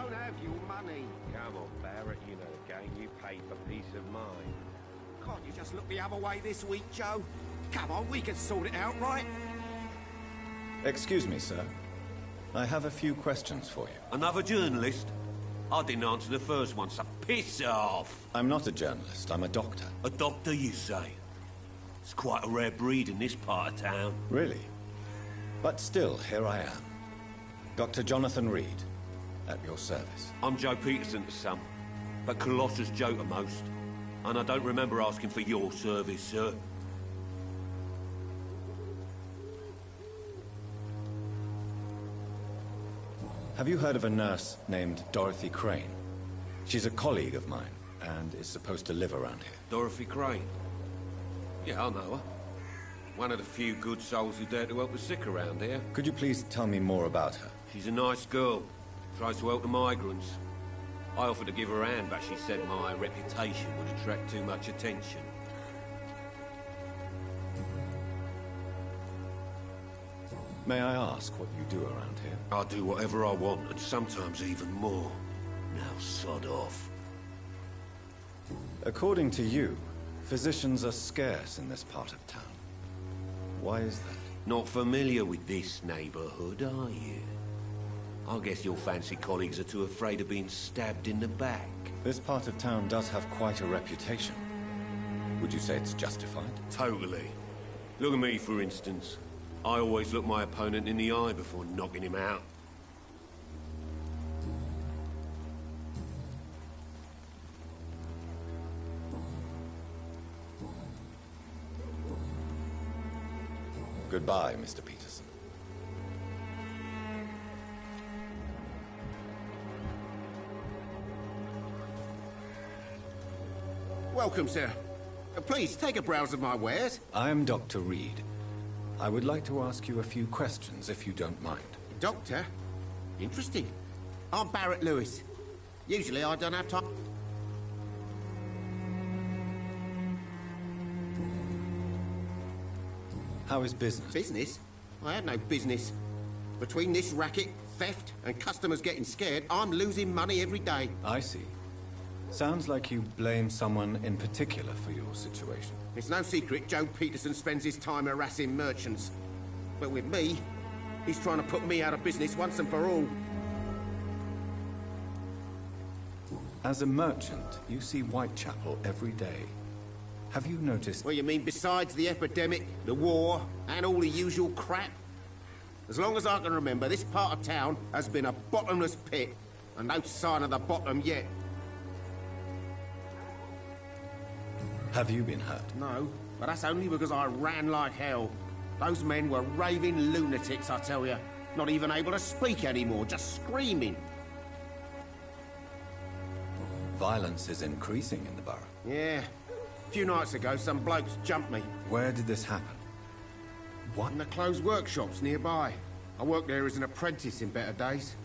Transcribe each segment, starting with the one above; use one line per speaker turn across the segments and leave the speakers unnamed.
don't have your money.
Come on, Barrett, you know the game. You pay for peace of mind.
Can't you just look the other way this week, Joe? Come on, we can sort it out, right?
Excuse me, sir. I have a few questions for you.
Another journalist? I didn't answer the first one, so piss off!
I'm not a journalist, I'm a doctor.
A doctor, you say? It's quite a rare breed in this part of town.
Really? But still, here I am. Dr. Jonathan Reed, at your service.
I'm Joe Peterson to some, but Colossus Joe to most. And I don't remember asking for your service, sir.
Have you heard of a nurse named Dorothy Crane? She's a colleague of mine, and is supposed to live around here.
Dorothy Crane? Yeah, I know her. One of the few good souls who dare to help the sick around here.
Could you please tell me more about her?
She's a nice girl. Tries to help the migrants. I offered to give her a hand, but she said my reputation would attract too much attention.
May I ask what you do around here?
I do whatever I want, and sometimes even more. Now sod off.
According to you, physicians are scarce in this part of town. Why is that?
Not familiar with this neighborhood, are you? I guess your fancy colleagues are too afraid of being stabbed in the back.
This part of town does have quite a reputation. Would you say it's justified?
Totally. Look at me, for instance. I always look my opponent in the eye before knocking him out.
Goodbye, Mr. Peterson.
Welcome, sir. Please, take a browse of my wares.
I am Dr. Reed. I would like to ask you a few questions, if you don't mind.
Doctor? Interesting. I'm Barrett Lewis. Usually I don't have time.
How is business?
Business? I had no business. Between this racket, theft, and customers getting scared, I'm losing money every day.
I see. Sounds like you blame someone in particular for your situation.
It's no secret Joe Peterson spends his time harassing merchants. But with me, he's trying to put me out of business once and for all.
As a merchant, you see Whitechapel every day. Have you noticed...
Well, you mean besides the epidemic, the war, and all the usual crap? As long as I can remember, this part of town has been a bottomless pit, and no sign of the bottom yet.
Have you been hurt?
No, but that's only because I ran like hell. Those men were raving lunatics, I tell you. Not even able to speak anymore, just screaming.
Violence is increasing in the borough.
Yeah. A few nights ago, some blokes jumped me.
Where did this happen? What?
In the closed workshops nearby. I worked there as an apprentice in better days.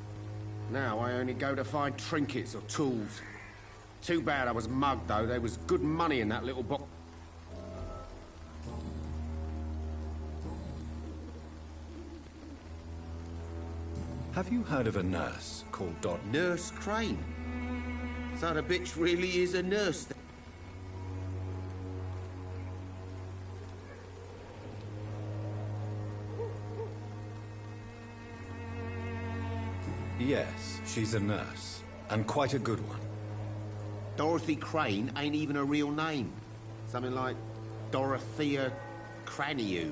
Now I only go to find trinkets or tools. Too bad I was mugged, though. There was good money in that little box.
Have you heard of a nurse called
Nurse Crane? So the bitch really is a nurse.
Yes, she's a nurse, and quite a good one.
Dorothy Crane ain't even a real name. Something like Dorothea Craniu.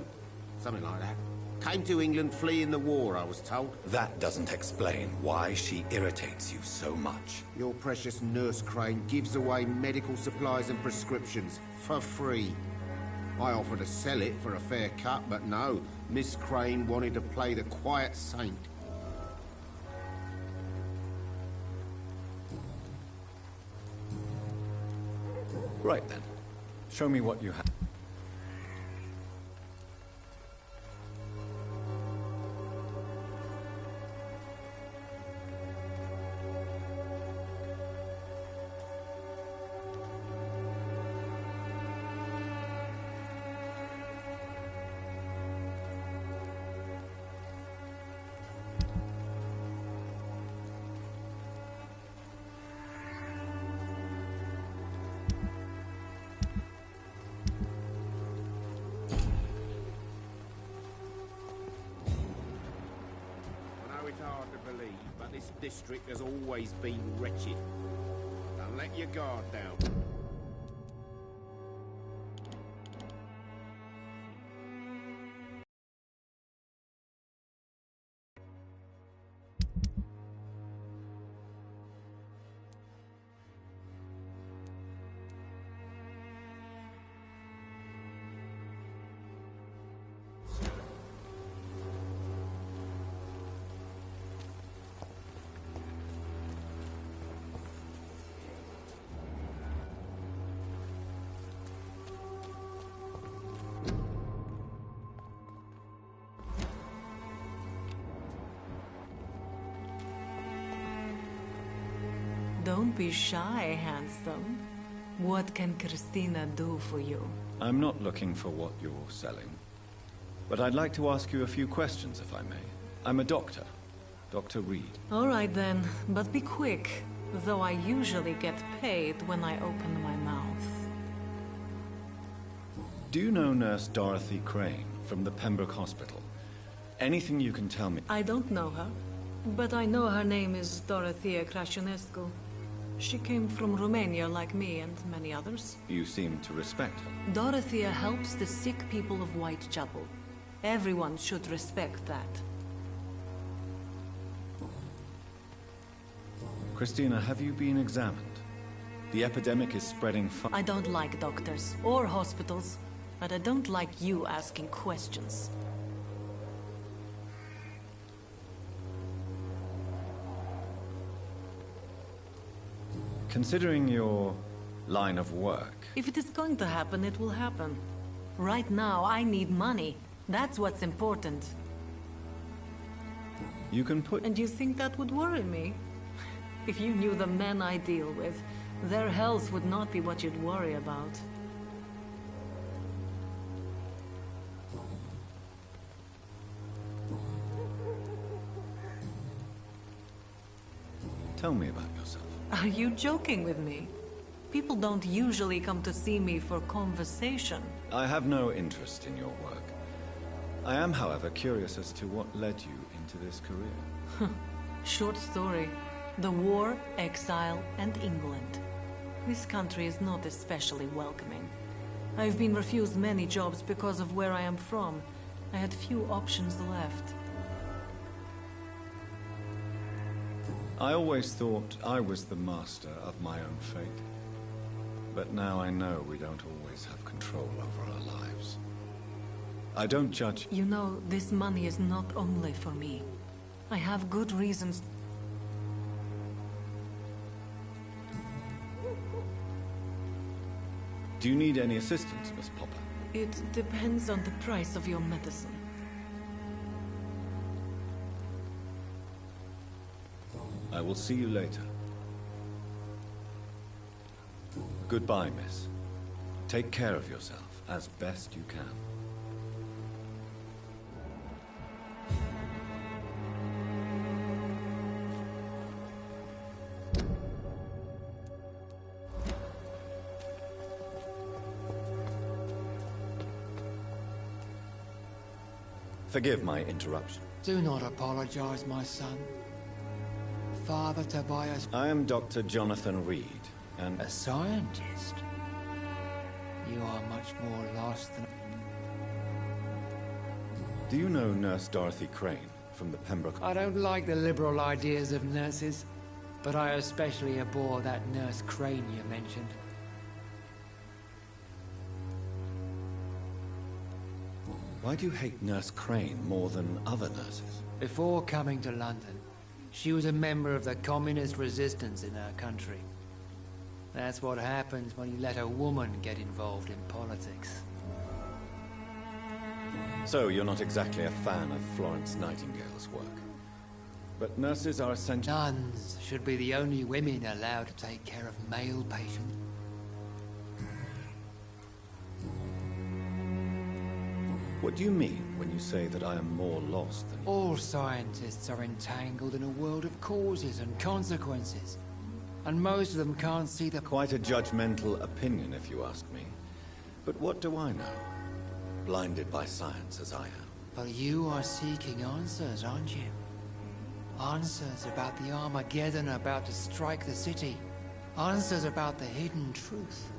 Something like that. Came to England fleeing the war, I was told.
That doesn't explain why she irritates you so much.
Your precious Nurse Crane gives away medical supplies and prescriptions for free. I offered to sell it for a fair cut, but no. Miss Crane wanted to play the quiet saint.
Right then. Show me what you have.
This district has always been wretched. Don't let your guard down.
Don't be shy, handsome. What can Christina do for you?
I'm not looking for what you're selling. But I'd like to ask you a few questions, if I may. I'm a doctor. Dr. Reed.
All right then, but be quick. Though I usually get paid when I open my mouth.
Do you know Nurse Dorothy Crane from the Pembroke Hospital? Anything you can tell me?
I don't know her, but I know her name is Dorothea Crăciunescu. She came from Romania like me and many others.
You seem to respect her.
Dorothea helps the sick people of Whitechapel. Everyone should respect that.
Christina, have you been examined? The epidemic is spreading fast.
I don't like doctors or hospitals, but I don't like you asking questions.
Considering your line of work...
If it is going to happen, it will happen. Right now, I need money. That's what's important.
You can put...
And you think that would worry me? If you knew the men I deal with, their health would not be what you'd worry about.
Tell me about yourself.
Are you joking with me? People don't usually come to see me for conversation.
I have no interest in your work. I am, however, curious as to what led you into this career.
Short story. The war, exile, and England. This country is not especially welcoming. I've been refused many jobs because of where I am from. I had few options left.
I always thought I was the master of my own fate. But now I know we don't always have control over our lives. I don't judge...
You know, this money is not only for me. I have good reasons.
Do you need any assistance, Miss Popper?
It depends on the price of your medicine.
I will see you later. Goodbye, miss. Take care of yourself as best you can. Forgive my interruption.
Do not apologize, my son. Father Tobias...
I am Dr. Jonathan Reed, and...
A scientist? You are much more lost than...
Do you know Nurse Dorothy Crane from the Pembroke...
I don't like the liberal ideas of nurses, but I especially abhor that Nurse Crane you mentioned.
Why do you hate Nurse Crane more than other nurses?
Before coming to London, she was a member of the communist resistance in our country. That's what happens when you let a woman get involved in politics.
So, you're not exactly a fan of Florence Nightingale's work. But nurses are essential...
Nuns should be the only women allowed to take care of male patients.
What do you mean when you say that I am more lost than you?
All scientists are entangled in a world of causes and consequences. And most of them can't see the...
Quite a judgmental opinion, if you ask me. But what do I know? Blinded by science as I am.
But you are seeking answers, aren't you? Answers about the Armageddon about to strike the city. Answers about the hidden truth.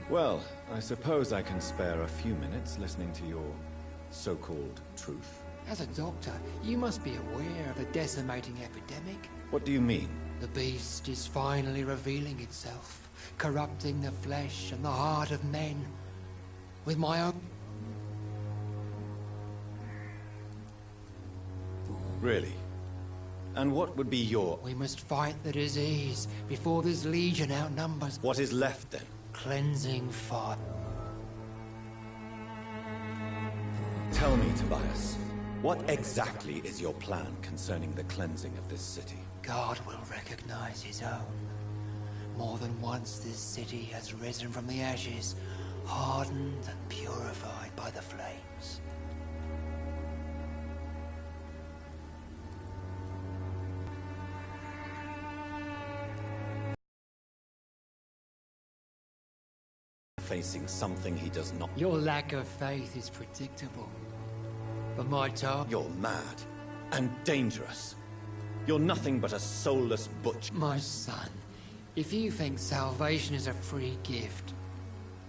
Well, I suppose I can spare a few minutes listening to your so-called truth.
As a doctor, you must be aware of the decimating epidemic.
What do you mean?
The beast is finally revealing itself, corrupting the flesh and the heart of men. With my own...
Really? And what would be your...
We must fight the disease before this legion outnumbers.
What is left then?
Cleansing fire.
Tell me, Tobias, what exactly is your plan concerning the cleansing of this city?
God will recognize his own. More than once this city has risen from the ashes, hardened and purified by the flames.
Facing something he does not...
Your lack of faith is predictable. But my target...
You're mad and dangerous. You're nothing but a soulless butcher.
My son, if you think salvation is a free gift...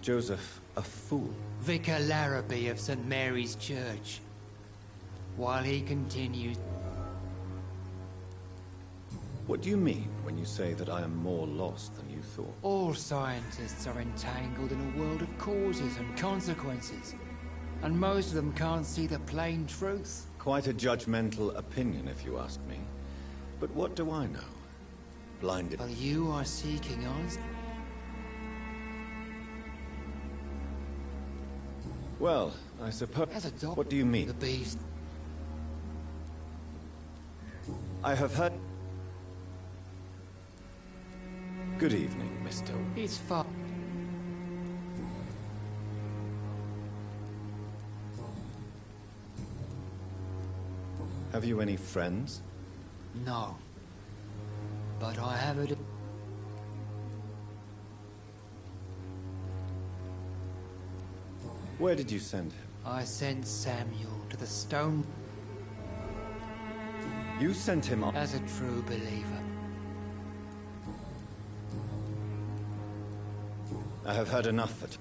Joseph, a fool.
Vicar Larrabee of St. Mary's Church. While he continues...
What do you mean when you say that I am more lost than you thought?
All scientists are entangled in a world of causes and consequences. And most of them can't see the plain truth.
Quite a judgmental opinion, if you ask me. But what do I know? Blinded.
But you are seeking answers.
Well, I suppose...
As a doctor,
what do you mean?
The beast...
I have heard... Good evening, Mr.
It's far...
Have you any friends?
No. But I have it...
Where did you send him?
I sent Samuel to the stone...
You sent him on...
as a true believer.
I have heard enough that...